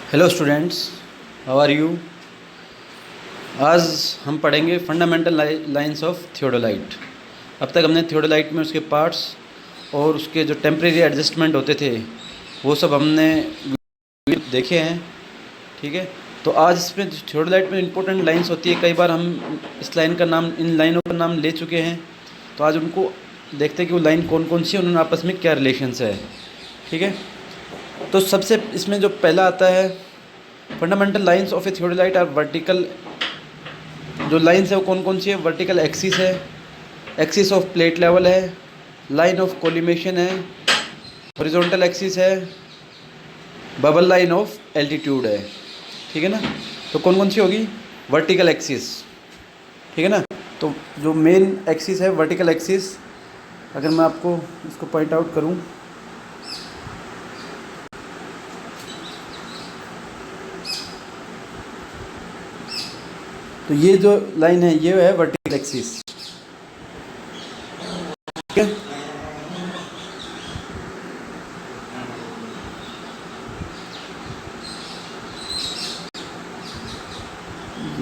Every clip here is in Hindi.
Hello students, how are you. आज हम पढ़ेंगे फंडामेंटल लाइंस ऑफ थियोडोलाइट। अब तक हमने थियोडोलाइट में उसके पार्ट्स और उसके जो टेम्परेरी एडजस्टमेंट होते थे वो सब हमने देखे हैं। ठीक है, तो आज इसमें थियोडोलाइट में इंपॉर्टेंट लाइंस होती है। कई बार हम इस लाइन का नाम, इन लाइनों का नाम ले चुके हैं, तो आज उनको देखते हैं कि वो लाइन कौन कौन सी है, उन्होंने आपस में क्या रिलेशंस है। ठीक है, तो सबसे इसमें जो पहला आता है, fundamental lines of a theodolite are vertical. जो लाइंस है वो कौन कौन सी है? वर्टिकल एक्सिस है, एक्सिस ऑफ प्लेट लेवल है, लाइन ऑफ कोलिमेशन है, हॉरिजॉन्टल एक्सिस है, बबल लाइन ऑफ एल्टीट्यूड है। ठीक है ना, तो कौन कौन सी होगी? Vertical axis. ठीक है ना, तो जो मेन एक्सिस है वर्टिकल एक्सिस, अगर मैं आपको इसको पॉइंट आउट करूं, तो ये जो लाइन है ये है वर्टिकल एक्सिस। ठीक है,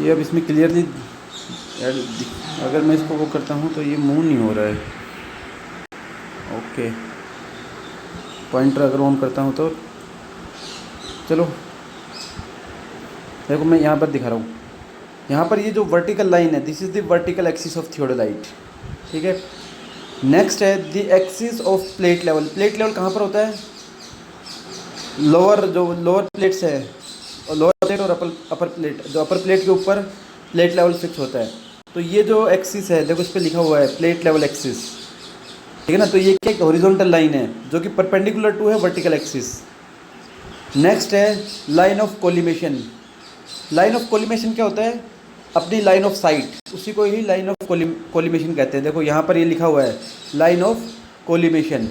ये अब इसमें क्लियरली, अगर मैं इसको वो करता हूँ तो ये मूव नहीं हो रहा है। ओके, पॉइंटर अगर ऑन करता हूँ तो चलो देखो, मैं यहाँ पर दिखा रहा हूँ। यहाँ पर ये जो वर्टिकल लाइन है, this is the vertical axis of theodolite. ठीक है, नेक्स्ट है the axis of plate level. Plate level कहाँ पर होता है? लोअर, जो लोअर प्लेट्स है, और लोअर प्लेट और अपर प्लेट, जो अपर प्लेट के ऊपर प्लेट लेवल फिक्स होता है। तो ये जो एक्सिस है, देखो इस पर लिखा हुआ है प्लेट लेवल एक्सिस। ठीक है ना, तो ये क्या एक हॉरिजॉन्टल लाइन है जो कि परपेंडिकुलर टू है वर्टिकल एक्सिस। नेक्स्ट है line of collimation. Line of collimation क्या होता है? अपनी लाइन ऑफ साइट, उसी को ही लाइन ऑफ कोलिमेशन कहते हैं। देखो यहाँ पर ये लिखा हुआ है लाइन ऑफ कोलिमेशन।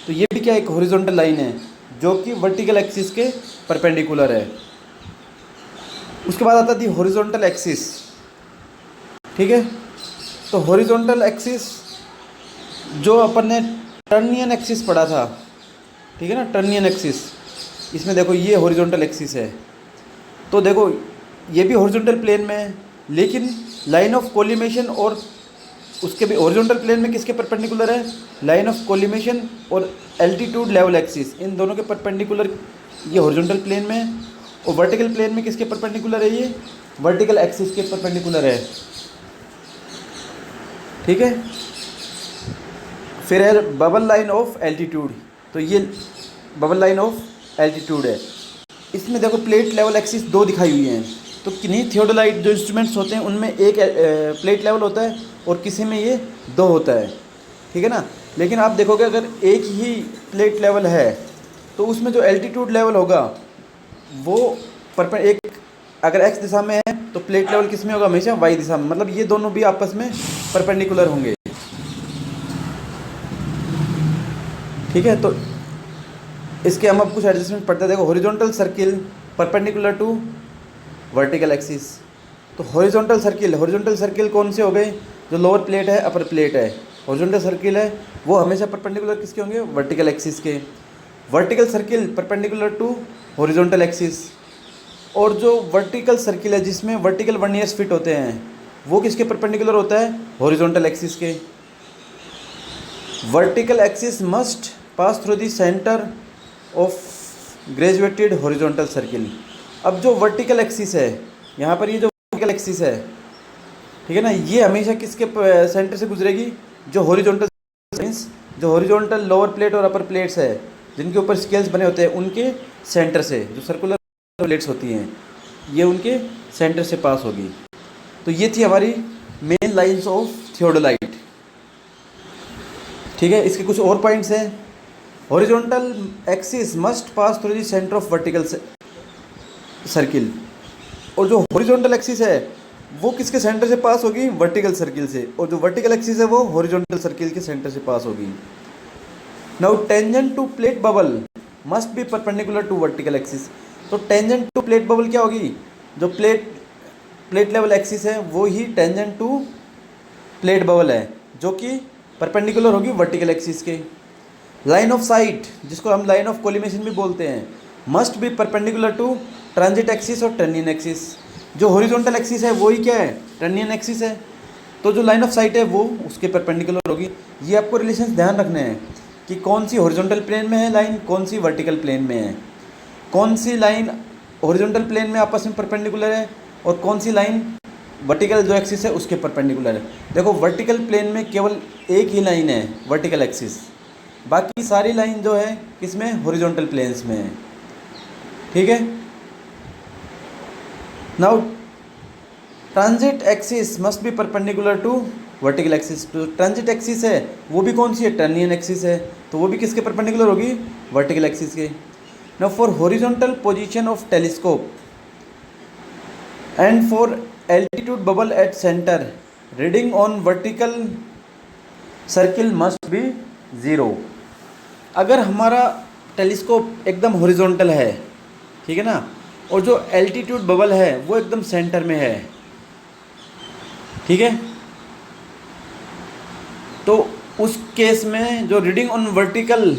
तो ये भी क्या एक हॉरिजॉन्टल लाइन है जो कि वर्टिकल एक्सिस के परपेंडिकुलर है। उसके बाद आता थी हॉरिजॉन्टल एक्सिस। ठीक है, तो हॉरिजॉन्टल एक्सिस जो अपन ने टर्नियन एक्सिस पढ़ा था, ठीक है ना, टर्नियन एक्सिस, इसमें देखो ये हॉरिजॉन्टल एक्सिस है। तो देखो ये भी हॉरिजॉन्टल प्लेन में है, लेकिन लाइन ऑफ कोलिमेशन और उसके भी हॉरिजॉन्टल प्लेन में किसके परपेंडिकुलर है? लाइन ऑफ कोलिमेशन और एल्टीट्यूड लेवल एक्सिस, इन दोनों के परपेंडिकुलर ये हॉरिजॉन्टल प्लेन में है। और वर्टिकल प्लेन में किसके परपेंडिकुलर है? ये वर्टिकल एक्सिस के परपेंडिकुलर है। ठीक है, फिर है बबल लाइन ऑफ एल्टीट्यूड। तो ये बबल लाइन ऑफ एल्टीट्यूड है। इसमें देखो प्लेट लेवल एक्सिस दो दिखाई हुई हैं। तो किन्हीं थियोडोलाइट जो इंस्ट्रूमेंट्स होते हैं उनमें एक प्लेट लेवल होता है और किसी में ये दो होता है। ठीक है ना, लेकिन आप देखोगे अगर एक ही प्लेट लेवल है तो उसमें जो एल्टीट्यूड लेवल होगा वो एक, अगर एक्स दिशा में है तो प्लेट लेवल किस में होगा? हमेशा वाई दिशा में। मतलब ये दोनों भी आपस में परपेंडिकुलर होंगे। ठीक है, तो इसके हम अब कुछ एडजस्टमेंट पढ़ते हैं। देखो horizontal circle perpendicular to vertical axis. तो हॉरिजॉन्टल सर्किल कौन से हो गए? जो लोअर प्लेट है, अपर प्लेट है, हॉरिजॉन्टल सर्किल है, वो हमेशा परपेंडिकुलर किसके होंगे? वर्टिकल एक्सिस के। Vertical circle perpendicular to horizontal axis. और जो वर्टिकल सर्किल है जिसमें वर्टिकल वर्नियर्स फिट होते हैं, वो किसके परपेंडिकुलर होता है? हॉरिजॉन्टल एक्सिस के। Vertical axis must pass through the centre of graduated horizontal circle. अब जो वर्टिकल एक्सिस है, यहाँ पर ये जो वर्टिकल एक्सिस है, ठीक है ना, ये हमेशा किसके सेंटर से गुजरेगी? जो हॉरिजॉन्टल मींस जो हॉरिजॉन्टल लोअर प्लेट और अपर प्लेट्स है जिनके ऊपर स्केल्स बने होते हैं उनके सेंटर से, जो सर्कुलर प्लेट्स होती हैं, ये उनके सेंटर से पास होगी। तो ये थी हमारी मेन लाइन्स ऑफ थियोडोलाइट। ठीक है, इसके कुछ और पॉइंट्स हैं। Horizontal axis must pass through the centre of vertical circle. और जो हॉरिजॉन्टल एक्सिस है वो किसके सेंटर से पास होगी? वर्टिकल सर्किल से। और जो वर्टिकल एक्सिस है वो हॉरिजॉन्टल सर्किल के सेंटर से पास होगी। Now tangent to plate bubble must be perpendicular to vertical axis. तो टेंजेंट टू प्लेट बबल क्या होगी? जो प्लेट लेवल एक्सिस है वो ही टेंजेंट टू प्लेट बबल है, जो कि परपेंडिकुलर होगी वर्टिकल एक्सिस के। लाइन ऑफ साइट, जिसको हम लाइन ऑफ कोलिमेशन भी बोलते हैं, must be perpendicular to transit axis और टर्नियन एक्सिस। जो हॉरिजॉन्टल एक्सिस है वही क्या है, टर्नियन एक्सिस है। तो जो लाइन ऑफ साइट है वो उसके परपेंडिकुलर होगी। ये आपको रिलेशंस ध्यान रखने हैं कि कौन सी हॉरिजॉन्टल प्लेन में है लाइन, कौन सी वर्टिकल प्लेन में है, कौन सी लाइन हॉरिजॉन्टल प्लेन में आपस में परपेंडिकुलर है और कौन सी लाइन वर्टिकल जो एक्सिस है उसके परपेंडिकुलर है। देखो वर्टिकल प्लेन में केवल एक ही लाइन है वर्टिकल एक्सिस, बाकी सारी लाइन जो है किसमें, हॉरिजॉन्टल प्लेन्स में है। ठीक है। Now transit axis must be perpendicular to vertical axis. तो ट्रांजिट एक्सिस है वो भी कौन सी है, टर्नियन एक्सिस है, तो वो भी किसके परपेंडिकुलर होगी, वर्टिकल एक्सिस के। Now for horizontal position of telescope and for altitude bubble at centre, reading on vertical circle must be 0। अगर हमारा टेलीस्कोप एकदम हॉरिजॉन्टल है, ठीक है ना, और जो एल्टीट्यूड बबल है वो एकदम सेंटर में है, ठीक है, तो उस केस में जो रीडिंग ऑन वर्टिकल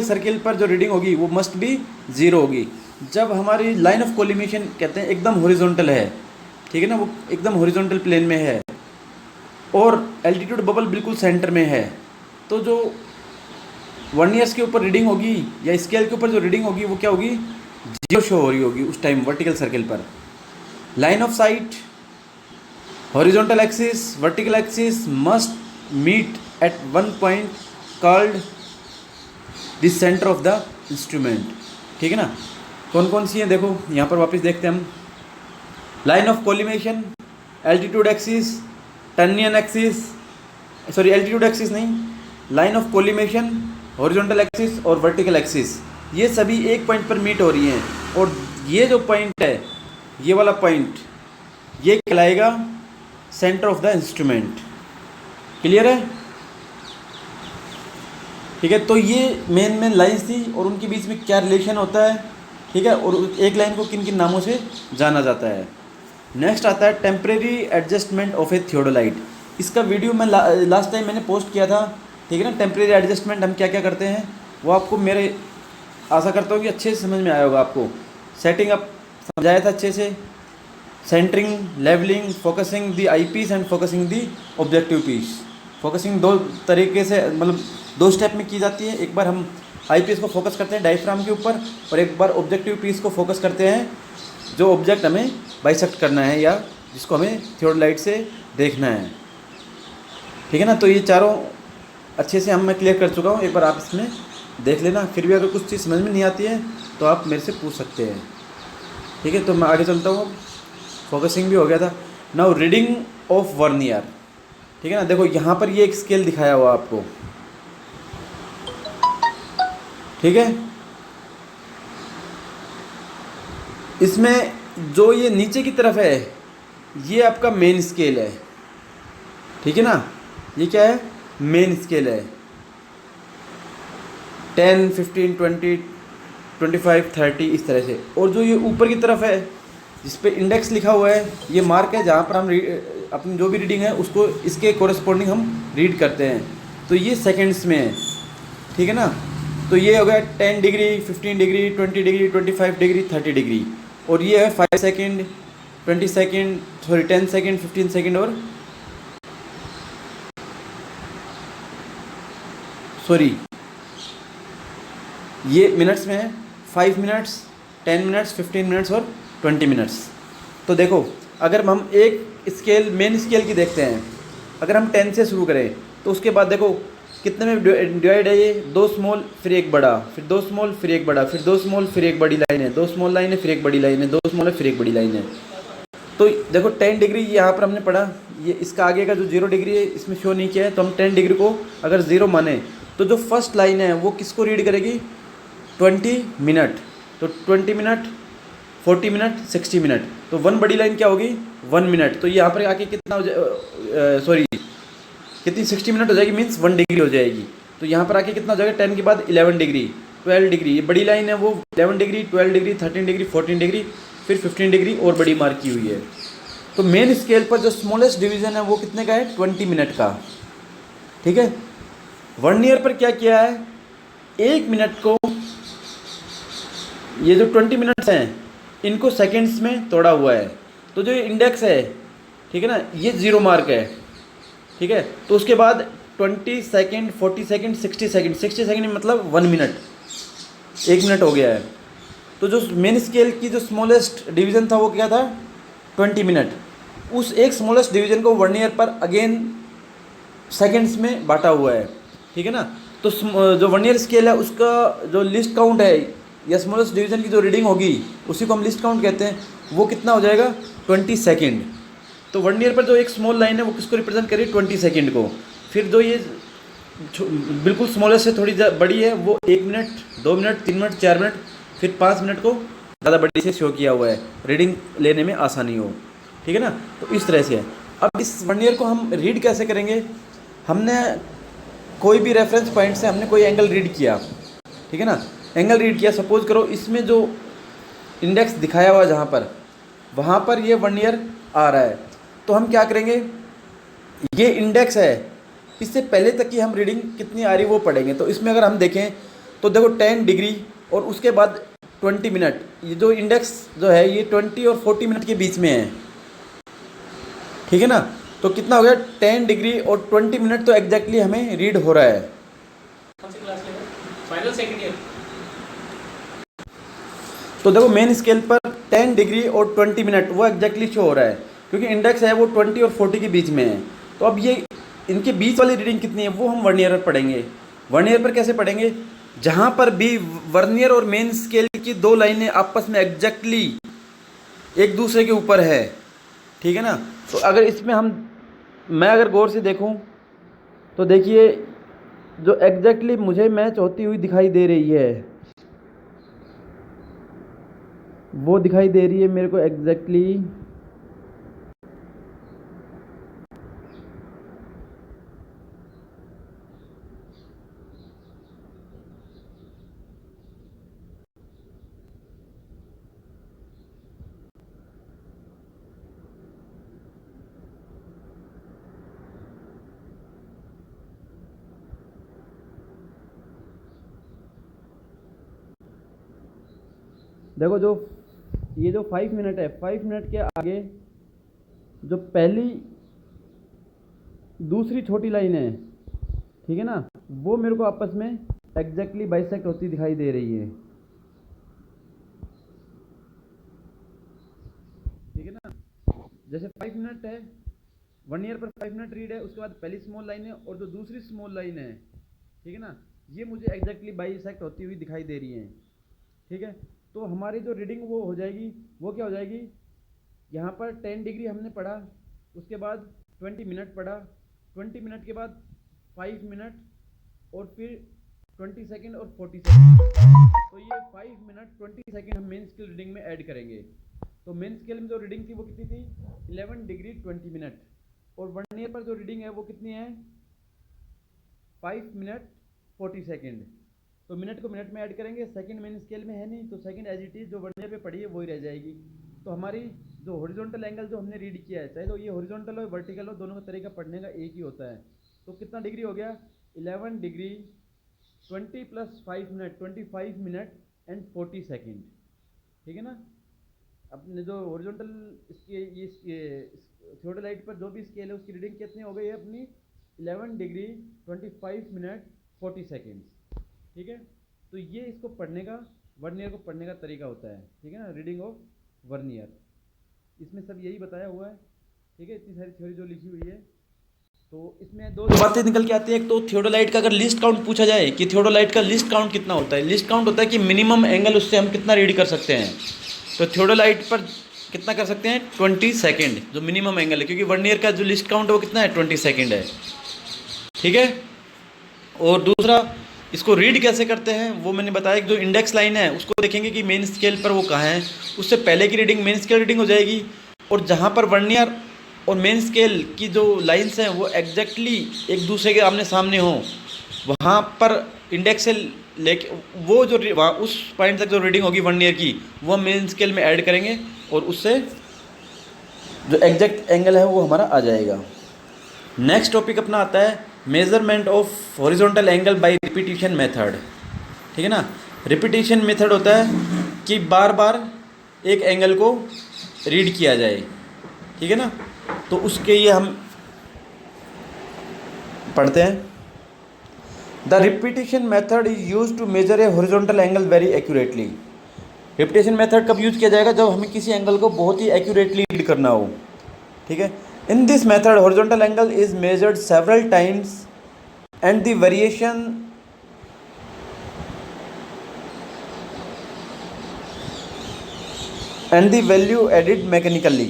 सर्किल पर जो रीडिंग होगी वो मस्ट बी 0 होगी। जब हमारी लाइन ऑफ कोलिमेशन कहते हैं एकदम हॉरिजॉन्टल है, ठीक है ना, वो एकदम हॉरिजॉन्टल प्लेन में है और एल्टीट्यूड बबल बिल्कुल सेंटर में है, तो जो वर्नियर्स के ऊपर रीडिंग होगी या स्केल के ऊपर जो रीडिंग होगी वो क्या होगी, 0 शो हो रही होगी उस टाइम वर्टिकल सर्किल पर। Line of sight, horizontal axis, vertical axis must meet at one point called the centre of the instrument. ठीक है ना। कौन कौन सी हैं देखो यहाँ पर वापस देखते हैं हम। Line of collimation, altitude axis, trunnion axis, sorry altitude axis नहीं, line of collimation, horizontal axis और वर्टिकल एक्सिस, ये सभी एक पॉइंट पर मीट हो रही हैं और ये जो पॉइंट है, ये वाला पॉइंट, ये कहलाएगा centre of the instrument. Clear है। ठीक है। तो ये मेन लाइंस थी और उनके बीच में क्या रिलेशन होता है, ठीक है, और एक लाइन को किन किन नामों से जाना जाता है। नेक्स्ट आता है temporary adjustment of a theodolite. इसका वीडियो मैं लास्ट टाइम मैंने पोस्ट किया था, ठीक है ना। टेम्परेरी एडजस्टमेंट हम क्या क्या करते हैं वो आपको मेरे आशा करता हूँ कि अच्छे से समझ में आया होगा। आपको सेटिंग अप समझाया था अच्छे से, centring, levelling, focusing the eyepiece and focusing the objective piece. Focusing दो तरीके से, मतलब 2 स्टेप में की जाती है। एक बार हम आई पीस को फोकस करते हैं डायफ्राम के ऊपर और एक बार ऑब्जेक्टिव पीस को फोकस करते हैं जो ऑब्जेक्ट हमें बाइसेक्ट करना है या जिसको हमें थियोडोलाइट से देखना है। ठीक है ना। तो ये चारों अच्छे से मैं क्लियर कर चुका हूँ, एक बार आप इसमें देख लेना। फिर भी अगर कुछ चीज़ समझ में नहीं आती है तो आप मेरे से पूछ सकते हैं। ठीक है। तो मैं आगे चलता हूँ। फोकसिंग भी हो गया था। Now reading of vernier. ठीक है ना। देखो यहाँ पर ये एक स्केल दिखाया हुआ आपको, ठीक है। इसमें जो ये नीचे की तरफ है ये आपका मेन स्केल है, ठीक है ना। ये क्या है, मेन स्केल है। 10, 15, 20, 25, 30 इस तरह से। और जो ये ऊपर की तरफ है जिस पे इंडेक्स लिखा हुआ है, ये मार्क है जहाँ पर हम अपनी जो भी रीडिंग है उसको इसके कोरेस्पोंडिंग हम रीड करते हैं। तो ये सेकंड्स में है, ठीक है ना। तो ये हो गया 10 degree, 15 degree, 20 degree, 25 degree, 30 degree. और ये है 5 second, 20 second, sorry 10 second, 15 second और सॉरी ये मिनट्स में है। 5 मिनट्स, 10 मिनट्स, 15 मिनट्स और 20 मिनट्स। तो देखो अगर हम एक स्केल मेन स्केल की देखते हैं, अगर हम 10 से शुरू करें तो उसके बाद देखो कितने में डिवाइड है ये, 2 स्मॉल फिर एक बड़ा, फिर 2 स्मॉल फिर एक बड़ा, फिर 2 स्मॉल फिर एक बड़ी लाइन है, 2 स्मॉल लाइन है फिर एक बड़ी लाइन है, 2 स्मॉल है फिर एक बड़ी लाइन है। तो देखो 10 डिग्री यहाँ पर हमने पढ़ा, ये इसका आगे का जो 0 डिग्री है इसमें शो नहीं किया है। तो हम 10 डिग्री को अगर 0 माने तो जो फर्स्ट लाइन है वो किसको रीड करेगी, 20 मिनट। तो 20 मिनट, 40 मिनट, 60 मिनट। तो 1 बड़ी लाइन क्या होगी, 1 मिनट। तो यहाँ पर आके कितना सॉरी कितनी 60 मिनट हो जाएगी, मीन्स 1 डिग्री हो जाएगी। तो यहाँ पर आके कितना हो जाएगा, 10 के बाद 11 डिग्री, 12 डिग्री। ये बड़ी लाइन है वो 11 डिग्री, 12 डिग्री, 13 डिग्री, 14 डिग्री, फिर 15 डिग्री और बड़ी मार्क की हुई है। तो मेन स्केल पर जो स्मॉलेस्ट डिवीज़न है वो कितने का है, 20 मिनट का। ठीक है। वर्नियर पर क्या किया है, 1 मिनट को ये जो 20 मिनट्स हैं इनको सेकंड्स में तोड़ा हुआ है। तो जो ये इंडेक्स है, ठीक है ना, ये 0 मार्क है, ठीक है। तो उसके बाद 20 सेकेंड, 40 सेकेंड, 60 सेकेंड, 60 सेकेंड मतलब 1 मिनट, 1 मिनट हो गया है। तो जो मेन स्केल की जो स्मॉलेस्ट डिवीज़न था वो क्या था, 20 मिनट। उस एक स्मॉलेस्ट डिवीज़न को वर्नियर पर अगेन सेकंड्स में बांटा हुआ है, ठीक है ना। तो जो वर्नियर स्केल है उसका जो लिस्ट काउंट है या स्मॉलेस्ट डिवीज़न की जो रीडिंग होगी उसी को हम लिस्ट काउंट कहते हैं, वो कितना हो जाएगा, 20 सेकेंड। तो वर्नियर पर जो एक स्मॉल लाइन है वो किसको रिप्रेजेंट करी, 20 सेकेंड को। फिर जो ये बिल्कुल स्मॉलेस्ट से थोड़ी बड़ी है वो 1 मिनट, 2 मिनट, 3 मिनट, 4 मिनट, फिर 5 मिनट को ज़्यादा बड़ी से शो किया हुआ है, रीडिंग लेने में आसानी हो, ठीक है ना। तो इस तरह से है। अब इस वर्नियर को हम रीड कैसे करेंगे, हमने कोई भी रेफरेंस पॉइंट से हमने कोई एंगल रीड किया, ठीक है ना, एंगल रीड किया। सपोज करो इसमें जो इंडेक्स दिखाया हुआ जहाँ पर, वहाँ पर ये वर्नियर आ रहा है। तो हम क्या करेंगे, ये इंडेक्स है, इससे पहले तक की हम रीडिंग कितनी आ रही वो पढ़ेंगे। तो इसमें अगर हम देखें तो देखो 10 डिग्री और उसके बाद 20 मिनट, ये जो इंडेक्स जो है ये 20 और 40 मिनट के बीच में है, ठीक है ना। तो कितना हो गया, 10 डिग्री और 20 मिनट तो एग्जैक्टली हमें रीड हो रहा है। कौन सी क्लास में? Final second year. तो देखो मेन स्केल पर 10 डिग्री और 20 मिनट वो एग्जैक्टली शो हो रहा है, क्योंकि इंडेक्स है वो 20 और 40 के बीच में है। तो अब ये इनके बीच वाली रीडिंग कितनी है वो हम वर्नियर पर पढ़ेंगे। वर्नियर पर कैसे पढ़ेंगे, जहाँ पर भी वर्नियर और मेन स्केल की दो लाइनें आपस में एग्जैक्टली एक दूसरे के ऊपर है, ठीक है ना। तो अगर इसमें मैं अगर गौर से देखूं तो देखिए जो एग्जैक्टली मुझे मैच होती हुई दिखाई दे रही है वो दिखाई दे रही है मेरे को एग्जैक्टली देखो जो ये जो 5 मिनट है, 5 मिनट के आगे जो पहली दूसरी छोटी लाइन है, ठीक है ना, वो मेरे को आपस में एग्जैक्टली बाइसेक्ट होती दिखाई दे रही है, ठीक है ना। जैसे 5 मिनट है, वर्नियर पर 5 मिनट रीड है, उसके बाद पहली स्मॉल लाइन है और जो दूसरी स्मॉल लाइन है, ठीक है ना, ये मुझे एग्जैक्टली बाइसेक्ट होती हुई दिखाई दे रही है, ठीक है। तो हमारी जो रीडिंग वो हो जाएगी, वो क्या हो जाएगी, यहाँ पर 10 डिग्री हमने पढ़ा, उसके बाद 20 मिनट पढ़ा, 20 मिनट के बाद 5 मिनट और फिर 20 सेकेंड और 40 सेकेंड। तो ये 5 मिनट 20 सेकेंड हम मेन स्केल रीडिंग में ऐड करेंगे। तो मेन स्केल में जो रीडिंग थी वो कितनी थी, 11 डिग्री 20 मिनट, और वर्नियर पर जो रीडिंग है वो कितनी है, 5 मिनट 40 सेकेंड। तो मिनट को मिनट में ऐड करेंगे, सेकंड मेन स्केल में है नहीं, तो सेकंड एज इट इज जो वर्नियर पे पड़ी है वही रह जाएगी। तो हमारी जो हॉरिजॉन्टल एंगल जो हमने रीड किया है, चाहे तो ये हॉरिजॉन्टल हो वर्टिकल हो, दोनों का तरीका पढ़ने का एक ही होता है। तो कितना डिग्री हो गया, 11 degree 20 + 5 minute 25 minute and 40 second, ठीक है ना। अपने जो हॉरिजॉन्टल ये थियोडोलाइट पर जो भी स्केल है उसकी रीडिंग कितनी हो गई है अपनी, 11 डिग्री 25 मिनट 40 सेकेंड, ठीक है। तो ये इसको पढ़ने का, वर्नियर को पढ़ने का तरीका होता है, ठीक है ना, रीडिंग ऑफ वर्नियर। इसमें सब यही बताया हुआ है, ठीक है, इतनी सारी थ्योरी जो लिखी हुई है। तो इसमें दो बातें निकल के आती है। एक तो थियोडोलाइट का अगर लिस्ट काउंट पूछा जाए कि थियोडोलाइट का लिस्ट काउंट कितना होता है, लिस्ट काउंट होता है कि मिनिमम एंगल उससे हम कितना रीड कर सकते हैं। तो थियोडोलाइट पर कितना कर सकते हैं, 20 सेकेंड जो मिनिमम एंगल है, क्योंकि वर्नियर का जो लिस्ट काउंट है वो कितना है, 20 सेकेंड है, ठीक है। और दूसरा इसको रीड कैसे करते हैं वो मैंने बताया कि जो इंडेक्स लाइन है उसको देखेंगे कि मेन स्केल पर वो कहाँ है, उससे पहले की रीडिंग मेन स्केल रीडिंग हो जाएगी। और जहाँ पर वर्नियर और मेन स्केल की जो लाइंस हैं वो एग्जैक्टली एक दूसरे के आमने सामने हों, वहाँ पर इंडेक्स से लेके वो जो वहाँ उस पॉइंट तक जो रीडिंग होगी वर्नियर की वो मेन स्केल में ऐड करेंगे और उससे जो एग्जैक्ट एंगल है वो हमारा आ जाएगा। नेक्स्ट टॉपिक अपना आता है measurement of horizontal angle by repetition method, ठीक है ना। रिपीटिशन मेथड होता है कि बार बार एक एंगल को रीड किया जाए, ठीक है ना। तो उसके लिए हम पढ़ते हैं, the repetition method is use to measure a horizontal angle very accurately. Repetition method कब यूज किया जाएगा? जब हमें किसी एंगल को बहुत ही एक्यूरेटली रीड करना हो, ठीक है। इन this method horizontal angle is measured several times and the variation and the value added mechanically,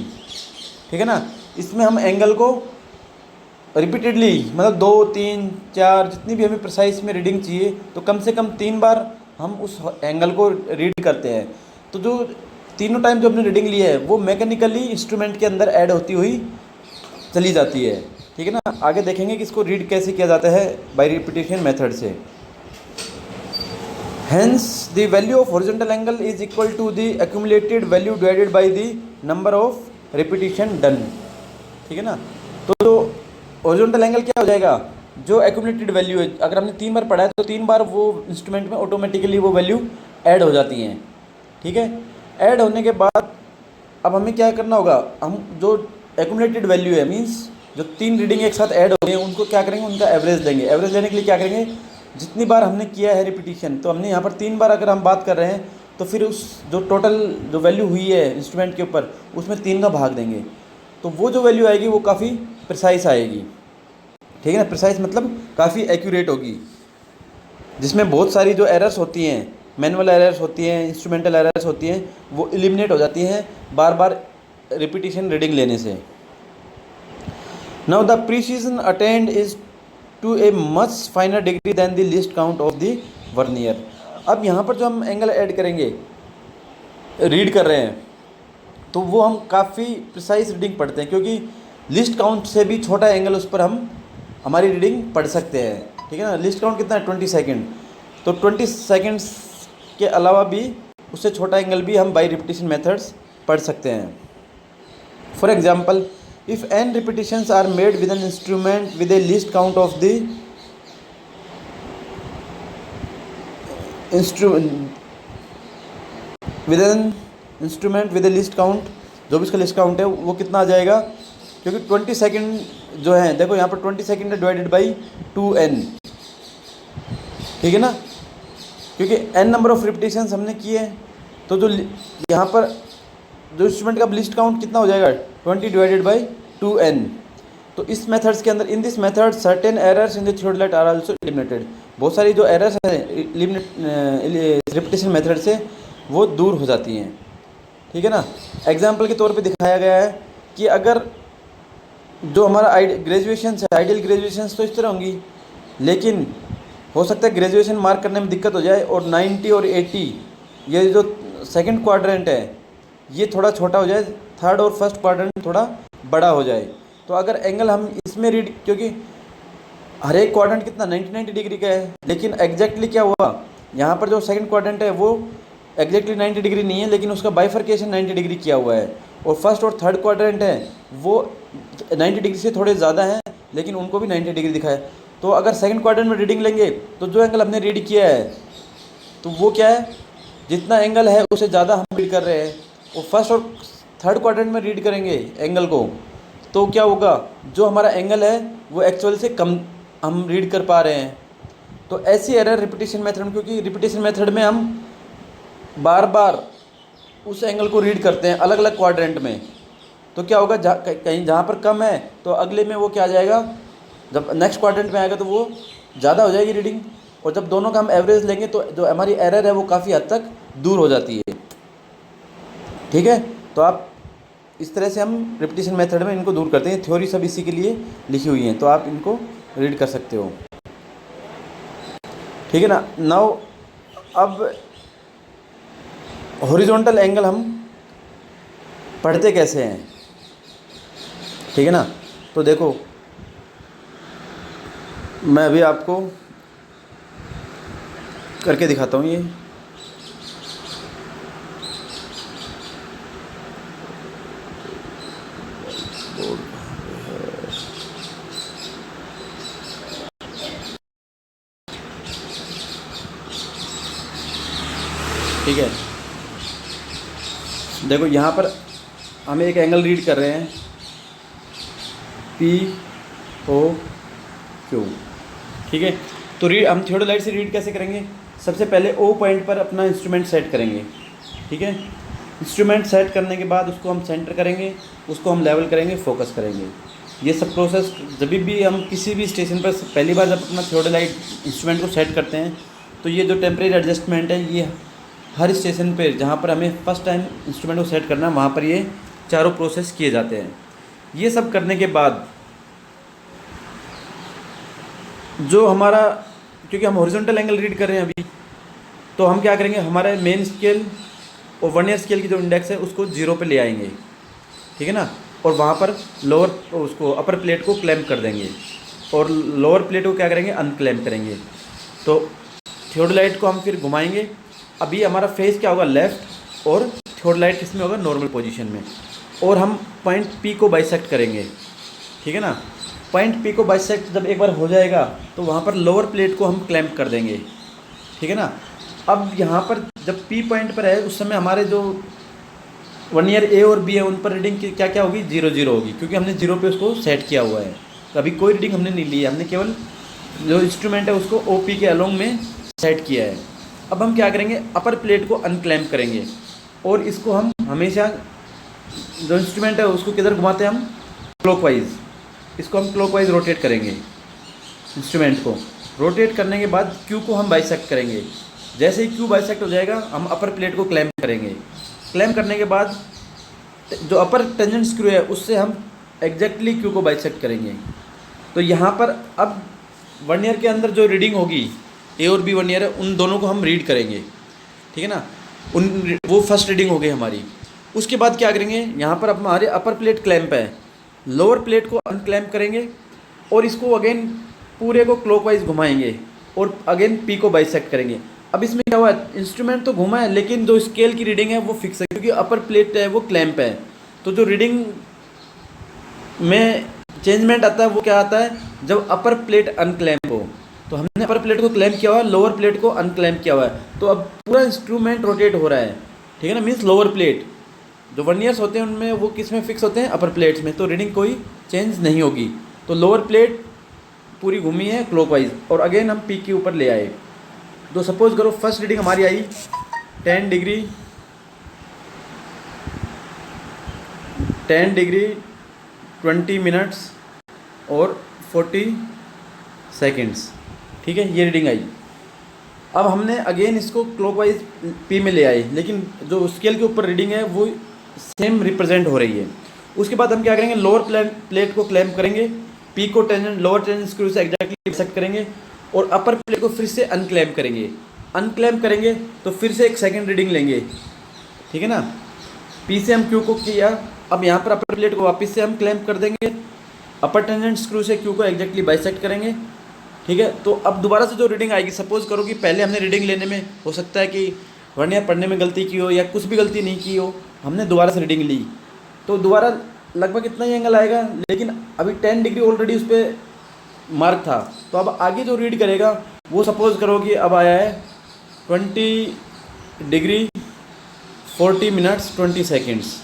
ठीक है ना। इसमें हम एंगल को रिपीटेडली, मतलब 2, 3, 4 जितनी भी हमें प्रिसाइज में रीडिंग चाहिए, तो कम से कम 3 बार हम उस एंगल को रीड करते हैं। तो जो तीनों टाइम जो हमने रीडिंग ली है वो मैकेनिकली इंस्ट्रूमेंट के अंदर ऐड होती हुई चली जाती है, ठीक है ना। आगे देखेंगे कि इसको रीड कैसे किया जाता है बाय रिपीटेशन मेथड से। Hence, the value of horizontal angle is equal to the accumulated value divided by the number of repetition done, ठीक है ना। तो horizontal angle क्या हो जाएगा? जो accumulated value है, अगर हमने 3 बार पढ़ा है तो 3 बार वो इंस्ट्रूमेंट में ऑटोमेटिकली वो वैल्यू ऐड हो जाती हैं, ठीक है। ऐड होने के बाद अब हमें क्या करना होगा? हम जो accumulated वैल्यू है, मीन्स जो 3 रीडिंग एक साथ ऐड हो गई हैं, उनको क्या करेंगे? उनका एवरेज लेंगे। एवरेज लेने के लिए क्या करेंगे? जितनी बार हमने किया है रिपीटिशन, तो हमने यहाँ पर 3 बार अगर हम बात कर रहे हैं, तो फिर उस जो टोटल जो वैल्यू हुई है इंस्ट्रूमेंट के ऊपर, उसमें 3 का भाग देंगे। तो वो जो वैल्यू आएगी वो काफ़ी प्रिसाइज आएगी, ठीक है ना। प्रिसाइज मतलब काफ़ी एक्यूरेट होगी, जिसमें बहुत सारी जो एरर्स होती हैं, मैनुअल एरर्स होती हैं, इंस्ट्रूमेंटल एरर्स होती हैं, वो एलिमिनेट हो जाती हैं बार बार रिपीटिशन रीडिंग लेने से। Now the precision attend is to a much finer degree than the least count of the vernier. अब यहाँ पर जो हम एंगल ऐड करेंगे, रीड कर रहे हैं, तो वो हम काफ़ी प्रिसाइज रीडिंग पढ़ते हैं, क्योंकि लिस्ट काउंट से भी छोटा एंगल उस पर हम हमारी रीडिंग पढ़ सकते हैं, ठीक है ना। लिस्ट काउंट कितना है? 20 सेकेंड। तो 20 सेकेंड्स के अलावा भी उससे छोटा एंगल भी हम बाई रिपीटिशन मेथड्स पढ़ सकते हैं। For example, if n repetitions are made with an instrument with a least count of the instrument with a least count, जो भी इसका लिस्ट काउंट है वो कितना आ जाएगा? क्योंकि 20 सेकेंड जो है, देखो यहाँ पर 20 सेकेंड डिवाइडेड बाई 2n, ठीक है ना। क्योंकि n नंबर ऑफ रिपीटिशंस हमने किए हैं, तो जो यहाँ पर जो इंस्ट्रूमेंट का लिस्ट काउंट कितना हो जाएगा? 20 डिवाइडेड बाई 2n। तो इस मेथड्स के अंदर, in this method certain errors in the theodolite are also eliminated. बहुत सारी जो एरर्स हैं रिपीटिशन मेथड से वो दूर हो जाती हैं, ठीक है ना। एग्जाम्पल के तौर पे दिखाया गया है कि अगर जो हमारा ग्रेजुएशन है, आइडियल ग्रेजुएशन तो इस तरह होंगी, लेकिन हो सकता है ग्रेजुएशन मार्क करने में दिक्कत हो जाए और 90 और 80 ये जो सेकंड क्वाड्रेंट है ये थोड़ा छोटा हो जाए, थर्ड और फर्स्ट क्वाड्रेंट थोड़ा बड़ा हो जाए। तो अगर एंगल हम इसमें रीड, क्योंकि हर एक क्वाड्रेंट कितना 90 डिग्री का है, लेकिन एग्जैक्टली क्या हुआ यहाँ पर जो सेकंड क्वाड्रेंट है वो एग्जैक्टली 90 डिग्री नहीं है, लेकिन उसका बाइफर्केशन 90 डिग्री किया हुआ है। और फर्स्ट और थर्ड क्वाड्रेंट है वो 90 डिग्री से थोड़े ज़्यादा हैं, लेकिन उनको भी 90 डिग्री दिखाया। तो अगर सेकंड क्वाड्रेंट में रीडिंग लेंगे तो जो एंगल हमने रीड किया है तो वो क्या है? जितना एंगल है उससे ज़्यादा हम रीड कर रहे हैं। और फर्स्ट और थर्ड क्वाड्रेंट में रीड करेंगे एंगल को, तो क्या होगा? जो हमारा एंगल है वो एक्चुअल से कम हम रीड कर पा रहे हैं। तो ऐसी एरर रिपीटिशन मेथड में, क्योंकि रिपीटिशन मेथड में हम बार बार उस एंगल को रीड करते हैं अलग अलग क्वाड्रेंट में, तो क्या होगा? कहीं जहाँ पर कम है तो अगले में वो क्या आ जाएगा? जब नेक्स्ट क्वाड्रेंट में आएगा तो वो ज़्यादा हो जाएगी रीडिंग, और जब दोनों का हम एवरेज लेंगे तो जो हमारी एरर है वो काफ़ी हद तक दूर हो जाती है, ठीक है। तो आप इस तरह से हम रिपीटिशन मेथड में इनको दूर करते हैं। थ्योरी सब इसी के लिए लिखी हुई हैं, तो आप इनको रीड कर सकते हो, ठीक है ना। नाउ अब हॉरिजॉन्टल एंगल हम पढ़ते कैसे हैं, ठीक है ना। तो देखो मैं अभी आपको करके दिखाता हूँ ये। ठीक है, देखो यहाँ पर हम एक एंगल रीड कर रहे हैं पी ओ क्यू, ठीक है। तो रीड हम थियोडोलाइट से रीड कैसे करेंगे? सबसे पहले ओ पॉइंट पर अपना इंस्ट्रूमेंट सेट करेंगे, ठीक है। इंस्ट्रूमेंट सेट करने के बाद उसको हम सेंटर करेंगे, उसको हम लेवल करेंगे, फोकस करेंगे। ये सब प्रोसेस जब भी हम किसी भी स्टेशन पर पहली बार जब अपना थियोडोलाइट इंस्ट्रूमेंट को सेट करते हैं तो ये जो टेम्परेरी एडजस्टमेंट है ये हर स्टेशन पे जहाँ पर हमें फर्स्ट टाइम इंस्ट्रूमेंट को सेट करना है वहाँ पर ये चारों प्रोसेस किए जाते हैं। ये सब करने के बाद जो हमारा, क्योंकि हम हॉरिजॉन्टल एंगल रीड कर रहे हैं अभी, तो हम क्या करेंगे, हमारे मेन स्केल और वर्नियर स्केल की जो इंडेक्स है उसको 0 पे ले आएंगे, ठीक है ना। और वहाँ पर लोअर उसको अपर प्लेट को क्लैम्प कर देंगे और लोअर प्लेट को क्या करेंगे, अनक्लैम्प करेंगे। तो थियोडोलाइट को हम फिर घुमाएंगे। अभी हमारा फेस क्या होगा, लेफ़्ट, और थियोडोलाइट किस में होगा, नॉर्मल पोजीशन में। और हम पॉइंट पी को बाइसेक्ट करेंगे, ठीक है ना। पॉइंट पी को बाइसेक्ट जब एक बार हो जाएगा तो वहाँ पर लोअर प्लेट को हम क्लैम्प कर देंगे, ठीक है ना। अब यहाँ पर जब पी पॉइंट पर है उस समय हमारे जो वर्नियर ए और बी है उन पर रीडिंग क्या क्या होगी, 0 0 होगी, क्योंकि हमने 0 पे उसको सेट किया हुआ है। तो अभी कोई रीडिंग हमने नहीं ली है, हमने केवल जो इंस्ट्रूमेंट है उसको ओ पी के अलोंग में सेट किया है। अब हम क्या करेंगे, अपर प्लेट को अनक्लैम्प करेंगे और इसको हम हमेशा जो इंस्ट्रूमेंट है उसको किधर घुमाते हैं, हम क्लॉकवाइज, इसको हम क्लॉकवाइज रोटेट करेंगे। इंस्ट्रूमेंट को रोटेट करने के बाद क्यू को हम बाइसेक्ट करेंगे। जैसे ही क्यू बाइसेक्ट हो जाएगा हम अपर प्लेट को क्लैम्प करेंगे। क्लैम्प करने के बाद जो अपर टेंजेंट स्क्रू है उससे हम एग्जैक्टली क्यू को बाइसेक्ट करेंगे। तो यहाँ पर अब वर्नियर के अंदर जो रीडिंग होगी, ए और बी वर्नियर है, उन दोनों को हम रीड करेंगे, ठीक है ना। वो फर्स्ट रीडिंग हो गई हमारी। उसके बाद क्या करेंगे, यहाँ पर हमारे अपर प्लेट क्लैम्प है, लोअर प्लेट को अनक्लैम्प करेंगे और इसको अगेन पूरे को क्लॉकवाइज घुमाएंगे और अगेन पी को बाइसेक्ट करेंगे। अब इसमें क्या हुआ है, इंस्ट्रूमेंट तो घुमा है लेकिन जो स्केल की रीडिंग है वो फिक्स है, क्योंकि अपर प्लेट है वो क्लैम्प है। तो जो रीडिंग में चेंजमेंट आता है वो क्या आता है, जब अपर प्लेट अनक्लैम्प हो। तो हमने अपर प्लेट को क्लैम्प किया हुआ है, लोअर प्लेट को अनक्लैम्प किया हुआ है, तो अब पूरा इंस्ट्रूमेंट रोटेट हो रहा है, ठीक है ना। मीन्स लोअर प्लेट जो वर्नियर्स होते हैं उनमें वो किस में फिक्स होते हैं, अपर प्लेट्स में, तो रीडिंग कोई चेंज नहीं होगी। तो लोअर प्लेट पूरी घूमी है क्लॉकवाइज और अगेन हम पी के ऊपर ले आए। तो सपोज करो फर्स्ट रीडिंग हमारी आई 10 डिग्री 20 मिनट्स और 40 सेकेंड्स, ठीक है, ये रीडिंग आई। अब हमने अगेन इसको क्लॉकवाइज पी में ले आए, लेकिन जो स्केल के ऊपर रीडिंग है वो सेम रिप्रेजेंट हो रही है। उसके बाद हम क्या करेंगे, लोअर प्लेट को क्लैम्प करेंगे, पी को लोअर टेंजेंट स्क्रू से एग्जैक्टली सेट करेंगे और अपर प्लेट को फिर से अनक्लैम्प करेंगे। अनक्लैम्प करेंगे तो फिर से एक सेकंड रीडिंग लेंगे, ठीक है ना। पी से हम क्यू को किया, अब यहाँ पर अपर प्लेट को वापस से हम क्लैम्प कर देंगे, अपर टेंजेंट स्क्रू से क्यू को एग्जैक्टली बाइसेक्ट करेंगे, ठीक है। तो अब दोबारा से जो रीडिंग आएगी, सपोज करो कि पहले हमने रीडिंग लेने में हो सकता है कि वर्नियर पढ़ने में गलती की हो या कुछ भी गलती नहीं की हो, हमने दोबारा से रीडिंग ली, तो दोबारा लगभग इतना ही एंगल आएगा, लेकिन अभी 10 डिग्री ऑलरेडी उस पर मार्क था। तो अब आगे जो रीड करेगा वो सपोज करो कि अब आया है 20 डिग्री 40 मिनट्स 20 सेकेंड्स,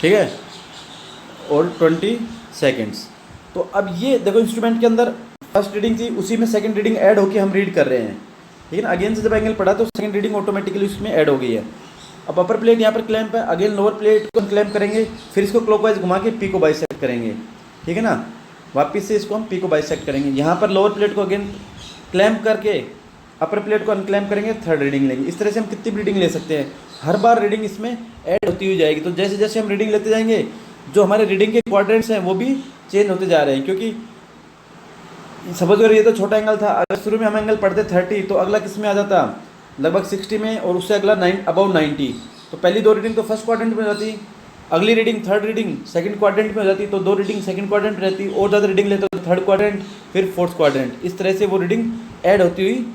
ठीक है, और 20 सेकेंड्स। तो अब ये देखो इंस्ट्रूमेंट के अंदर फर्स्ट रीडिंग थी, उसी में सेकंड रीडिंग ऐड होके हम रीड कर रहे हैं, लेकिन अगेन से जब एंगल पड़ा तो सेकंड रीडिंग ऑटोमेटिकली उसमें ऐड हो गई है। अब अपर प्लेट यहाँ पर क्लैम्प है, अगेन लोअर प्लेट को क्लैम्प करेंगे, फिर इसको क्लॉकवाइज घुमा के पी को बाइसेक्ट करेंगे, ठीक है ना। वापस से इसको हम पी को बाइसेक्ट करेंगे, यहाँ पर लोअर प्लेट को अगेन क्लैम्प करके अपर प्लेट को अनक्लैम्प करेंगे, थर्ड रीडिंग लेंगे। इस तरह से हम कितनी भी रीडिंग ले सकते हैं, हर बार रीडिंग इसमें ऐड होती हुई जाएगी। तो जैसे जैसे हम रीडिंग लेते जाएंगे जो हमारे रीडिंग के क्वाड्रेंट्स हैं वो भी चेंज होते जा रहे हैं, क्योंकि सपोज करो ये तो छोटा एंगल था, अगर शुरू में हम एंगल पढ़ते 30 तो अगला किस में आ जाता, लगभग 60 में, और उससे अगला अबाउट 90। तो पहली दो रीडिंग तो फर्स्ट क्वाड्रेंट में हो जाती, अगली reading third reading second quadrant में हो जाती, तो दो रीडिंग सेकंड क्वाड्रेंट में रहती, और ज़्यादा रीडिंग लेते तो थर्ड क्वाड्रेंट, फिर फोर्थ क्वाड्रेंट। इस तरह से वो रीडिंग ऐड होती हुई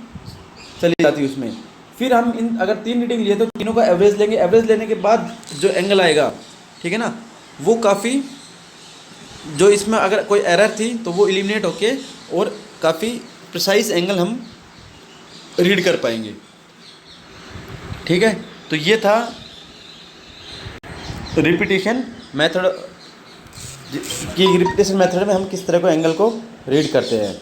चली जाती उसमें। फिर हम इन अगर 3 रीडिंग लिए तो तीनों का एवरेज लेंगे, एवरेज लेने के बाद जो एंगल आएगा, ठीक है ना, वो काफ़ी, जो इसमें अगर कोई एरर थी तो वो एलिमिनेट होके और काफ़ी प्रिसाइज एंगल हम रीड कर पाएंगे। ठीक है, तो ये था रिपीटेशन मेथड कि रिपीटेशन मेथड में हम किस तरह को एंगल को रीड करते हैं।